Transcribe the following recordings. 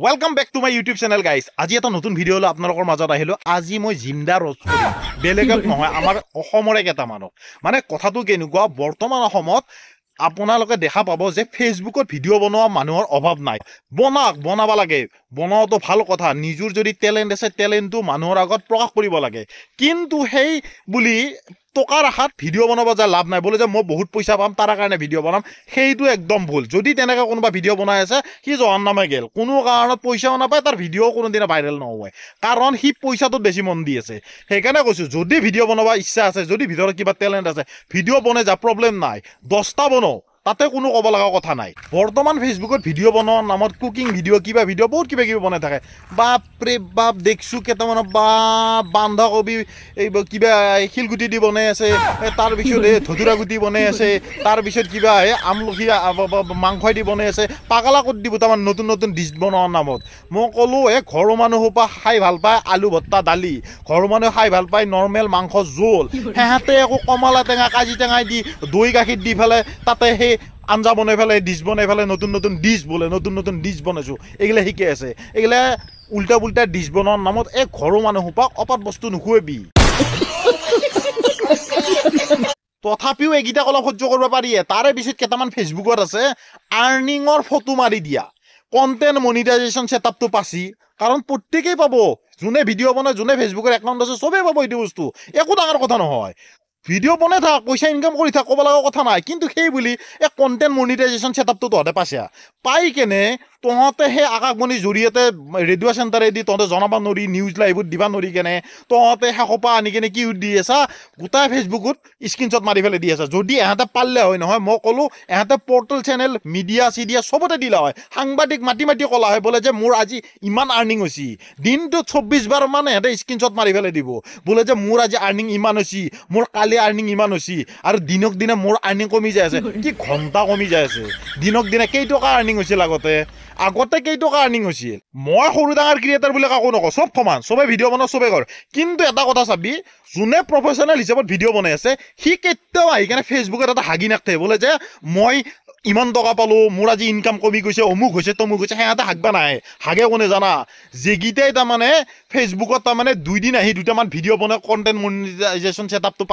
Welcome back to my YouTube channel guys. আজি এটা নতুন ভিডিও হলো আপোনালোকৰ মাজত আহিলো। আজি মই জিন্দা ৰ'ষ্ট কৰিম। বেলেগক নহয় আমাৰ অসমৰে কেটা মানুহ। মানে কথাটো কেনেকুৱা বৰ্তমান অসমত আপোনালোকে দেখা পাব যে ফেসবুকত ভিডিও বনোৱা মানুহৰ অভাৱ নাই। বনাব লাগে। বনাওটো ভাল কথা। নিজৰ যদি ট্যালেন্ট আছে ট্যালেন্টটো মানুহৰ আগত প্ৰকাশ কৰিব লাগে। কিন্তু সেই বুলি টকাৰ আশাত ভিডিও বনাব যা লাভ নাই। বলে যে মই বহুত পইচা পাম তাৰ কাৰণে ভিডিও বনাম। সেইটো একদম ভুল। যদি তেনেকৈ কোনোবা ভিডিও বনাই আছে সি জহান নামে গেল। কোনো কাৰণত পইচাও নাপায় তাৰ ভিডিও কোনোদিনা ভাইৰেল নহয়। কাৰণ সি পইচাটোত বেছি মন দি আছে। সেইকাৰণে কৈছো যদি ভিডিও বনাব ইচ্ছা আছে, যদি ভিতৰত কিবা ট্যালেন্ট আছে, ভিডিও বনাই যা প্ৰব্লেম নাই। 10টা বনাও। তাতে কোনো ক'ব লগা কথা নাই। বৰ্তমান ফেসবুকত ভিডিও বনোৱাৰ নামত কুকিং ভিডিও কিবা ভিডিও বহুত কিবা বনাই থাকে। বাপৰে বাপ দেখছো কেইটামান বান্ধাকবি এই কিবা শিলগুটি দি বনাই আছে, তাৰ পিছত ধতুৰা গুটি বনাই আছে, তাৰ পিছত কিবা আমলখি মাংস দি বনাই আছে, পাগলা কত দিব তাৰমান নতুন নতুন ডিছ বনোৱাৰ নামত। মই ক'লো ঘৰৰ মানুহ সোপা খাই ভাল পায় আলু ভত্তা দালি, ঘৰৰ মানুহে খাই ভাল পায় নৰ্মেল মাংস জোল, সিহঁতে একো কমলা টেঙা কাজি টেঙাই দি দৈ গাখীৰ দি পেলাই তাতে সেই আঞ্জা বনাই পেলাই ডিছ বনাই পেলাই নতুন নতুন ডিছ বোলে নতুন নতুন ডিছ বনাইছো এইগিলা শিকে আছে। এইগিলা উল্টা পুল্টা ডিছ বনোৱাৰ নামত ঘৰৰ মানুহ সোপাক অপাত বস্তু নুখুৱাবি। তথাপিও এইকেইটাক অলপ সহ্য কৰিব পাৰি। তাৰে পিছত কেইটামান ফেচবুকত আছে আৰ্নিঙৰ ফটো মাৰি দিয়া, কণ্টেণ্ট মনিটাইজেশ্যন ছেটআপটো পাছি। কাৰণ প্ৰত্যেকেই পাব, যোনে ভিডিঅ' বনায় যোনে ফেচবুকৰ একাউণ্ট আছে চবেই পাব এইটো বস্তু। একো ডাঙৰ কথা নহয়। ভিডিঅ' বনাই থাক, পইচা ইনকাম কৰি থাক, ক'ব লগা কথা নাই। কিন্তু সেই বুলি কণ্টেণ্ট মনিটাইজেশ্যন ছেটআপটো তহঁতে পাইছা। পাই কেনে তহঁতে সেই আকাশবাণীৰ জৰিয়তে ৰেডিঅ' চেণ্টাৰেদি তহঁতে জনাব নোৱাৰি, নিউজ লাইভত দিবা নোৱাৰি কেনে তহঁতে শেষৰপা আনি কেনে কি দি আছা, গোটাই ফেচবুকত স্ক্ৰীনশ্বট মাৰি পেলাই দি আছা। যদি এহঁতে পাৰিলে হয় নহয়, মই ক'লো এহঁতে পৰ্টেল চেনেল মিডিয়া চিডিয়া চবতে দিলা হয়। সাংবাদিক মাতি ক'লা হয় বোলে যে মোৰ আজি ইমান আৰ্নিং হৈছে। দিনটোত 24 বাৰ মান এহঁতে স্ক্ৰীনশ্বট মাৰি পেলাই দিব বোলে যে মোৰ আজি আৰ্নিং ইমান হৈছে, মোৰ কালি আৰ্নিং ইমান হৈছে। আৰু দিনক দিনে মোৰ আৰ্নিং কমি যায় আছে। কি ঘণ্টা কমি যায় আছে। দিনক দিনে কেইটকা আৰ্নিং হৈছিল আগতে কেইটকা আৰ্নিং হৈছিল। মই সৰু ডাঙৰ ক্ৰিয়েটাৰ বুলি কাকো নকওঁ, চব সমান, চবে ভিডিঅ' বনাও চবে কৰ। কিন্তু এটা কথা চাবি, যোনে প্ৰফেচনেল হিচাপত ভিডিঅ' বনাই আছে সি কেতিয়াও আহি কেনে ফেচবুকত এটা হাগি নাথাকে বোলে যে মই ইমান টকা পালো, মোৰ আজি ইনকাম কমি গৈছে, অমুক হৈছে তমুক হৈছে। সিহঁতে হাগবা নাহে। হাগে কোনে জানা? যেগিটাই তাৰমানে ফেচবুকত তাৰমানে 2 দিন আহি 2টামান ভিডিঅ' বনাই কণ্টেণ্ট মনিটাইজেশ্যন ছেটআপটো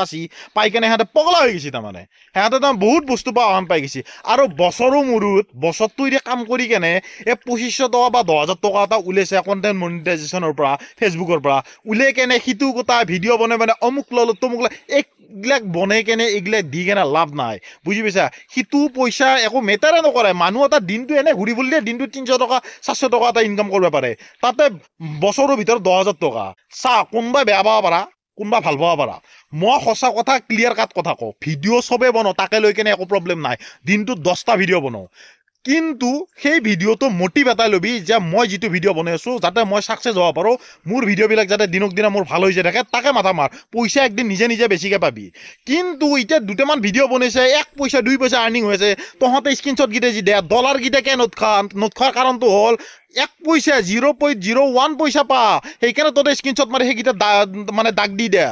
পাই কেনে সিহঁতে পগলা হৈ গৈছে। তাৰমানে সিহঁতে তাৰ বহুত বস্তু পাই গৈছে। আৰু বছৰৰ মূৰত বছৰটো এতিয়া কাম কৰি কেনে 2500 টকা বা 10,000 টকা এটা ওলাইছে কণ্টেণ্ট মনিটাইজেশ্যনৰ পৰা, ফেচবুকৰ পৰা ওলাই কেনে সিটো গোটা ভিডিঅ' বনাই মানে অমুক ললো তমুক ললো, এইবিলাক বনাই কেনে এইগিলাক দি কেনে লাভ নাই। বুজি পাইছা? সিটো পইচা একো মেটাৰে নকৰে। মানুহ এটা দিনটো এনে ঘূৰি ফুৰিলে দিনটো 300 টকা 400 টকা এটা ইনকাম কৰিব পাৰে। তাতে বছৰৰ ভিতৰত 10,000 টকা। চা, কোনোবাই বেয়া পাব পাৰা, কোনোবা ভাল পাব পাৰা। মই সঁচা কথা ক্লিয়াৰ কাট কথা কওঁ, ভিডিঅ' চবে বনাও, তাকে লৈ কেনে একো প্ৰব্লেম নাই। দিনটোত 10টা ভিডিঅ' বনাও। কিন্তু সেই ভিডিঅ'টো মটিভ এটাই ল'বি যে মই যিটো ভিডিঅ' বনাই আছো যাতে মই ছাকচেছ হ'ব পাৰোঁ, মোৰ ভিডিঅ'বিলাক যাতে দিনক দিনে মোৰ ভাল হৈ যায় থাকে, তাকে মাথা মাৰ। পইচা একদিন নিজে নিজে বেছিকৈ পাবি। কিন্তু এতিয়া 2টামান ভিডিঅ' বনাইছে, 1 পইচা 2 পইচা আৰ্নিং হৈছে, তহঁতে স্ক্ৰীনশ্বট কেইটা যি দে ডলাৰকেইটাকে নোট খোৱাৰ কাৰণটো হ'ল 1 পইচা 0.01 পইচা পা। সেইকাৰণে তহঁতে স্ক্ৰীনশ্বট মাৰি সেইকেইটা মানে দাগ দি দে।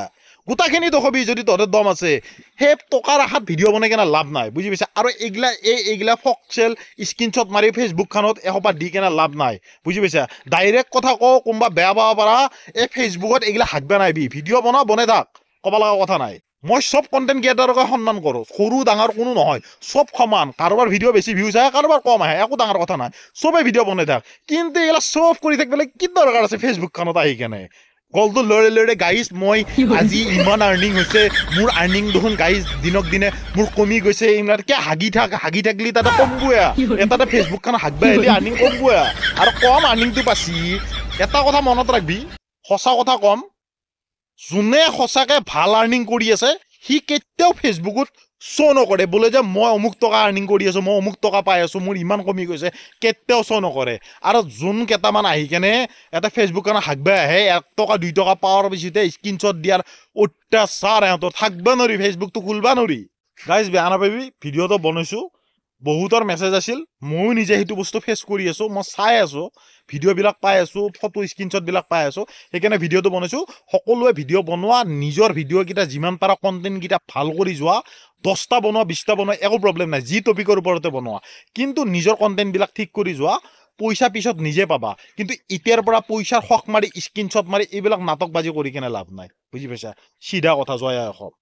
গোটাখিনি দেখবি যদি তহঁতৰ দম আছে। সেই টকাৰ আশাত ভিডিঅ' বনাই কেনে লাভ নাই। বুজি পাইছা? আৰু এইগিলা ফকচেল স্ক্ৰীনশ্বট মাৰি ফেচবুকখনত এসোপা দি কেনে লাভ নাই। বুজি পাইছা? ডাইৰেক্ট কথা কওঁ, কোনোবা বেয়া পাব পাৰা, ফেচবুকত এইগিলা হাগবা নাইবি। ভিডিঅ' বনাই থাক, ক'ব লগা কথা নাই। মই চব কণ্টেণ্ট ক্ৰিয়েটাৰকে সন্মান কৰোঁ। সৰু ডাঙৰ কোনো নহয়, চব সমান। কাৰোবাৰ ভিডিঅ' বেছি ভিউজ আহে, কাৰোবাৰ কম আহে, একো ডাঙৰ কথা নাই। চবে ভিডিঅ' বনাই থাক। কিন্তু এইগিলা চব কৰি থাকিবলৈ কি দৰকাৰ আছে ফেচবুকখনত আহি কেনে? গলটো লৰে গাইজ মই আজি ইমান আৰ্নিং হৈছে, মোৰ আৰ্নিং দেখোন গাইজ দিনক দিনে মোৰ কমি গৈছে। ইমানকৈ হাগি থাকলি তাতে কমবই। এটাতে ফেচবুকখন হাগবা আহিলে আৰ্নিং কমবই। আৰু কম আৰ্নিংটো পাছি এটা কথা মনত ৰাখবি, সঁচা কথা কম, যোনে সঁচাকৈ ভাল আৰ্নিং কৰি আছে সি কেতিয়াও ফেচবুকত শ্ব' নকৰে বোলে যে মই অমুক টকা আৰ্নিং কৰি আছোঁ, মই অমুক টকা পাই আছোঁ, মোৰ ইমান কমি গৈছে, কেতিয়াও শ্ব' নকৰে। আৰু যোন কেইটামান আহি কেনে এটা ফেচবুকখন হাগবা আহে, 1 টকা 2 টকা পাৱাৰ পিছতে স্ক্ৰীনশ্বট দিয়াৰ অত্যাচাৰ সিহঁতৰ, থাকবা নোৱাৰি, ফেচবুকটো খুলবা নোৱাৰি। গাইজ বেয়া নাপাবি, ভিডিঅ'টো বনাইছোঁ, বহুতৰ মেছেজ আছিল, ময়ো নিজে সেইটো বস্তু ফেচ কৰি আছোঁ। মই চাই আছোঁ, ভিডিঅ'বিলাক পাই আছোঁ, ফটো স্ক্ৰীনশ্বটবিলাক পাই আছোঁ, সেইকাৰণে ভিডিঅ'টো বনাইছোঁ। সকলোৱে ভিডিঅ' বনোৱা, নিজৰ ভিডিঅ'কেইটা যিমান পাৰা কণ্টেণ্টকেইটা ভাল কৰি যোৱা, 10টা বনোৱা 20টা বনোৱা একো প্ৰব্লেম নাই, যি টপিকৰ ওপৰতে বনোৱা। কিন্তু নিজৰ কণ্টেণ্টবিলাক ঠিক কৰি যোৱা। পইচা পিছত নিজে পাবা কিন্তু এতিয়াৰ পৰা পইচাৰ শক মাৰি স্ক্ৰীনশ্বট মাৰি এইবিলাক নাটকবাজি কৰি কেনে লাভ নাই বুজি পাইছা সিধা কথা জয় আই অসম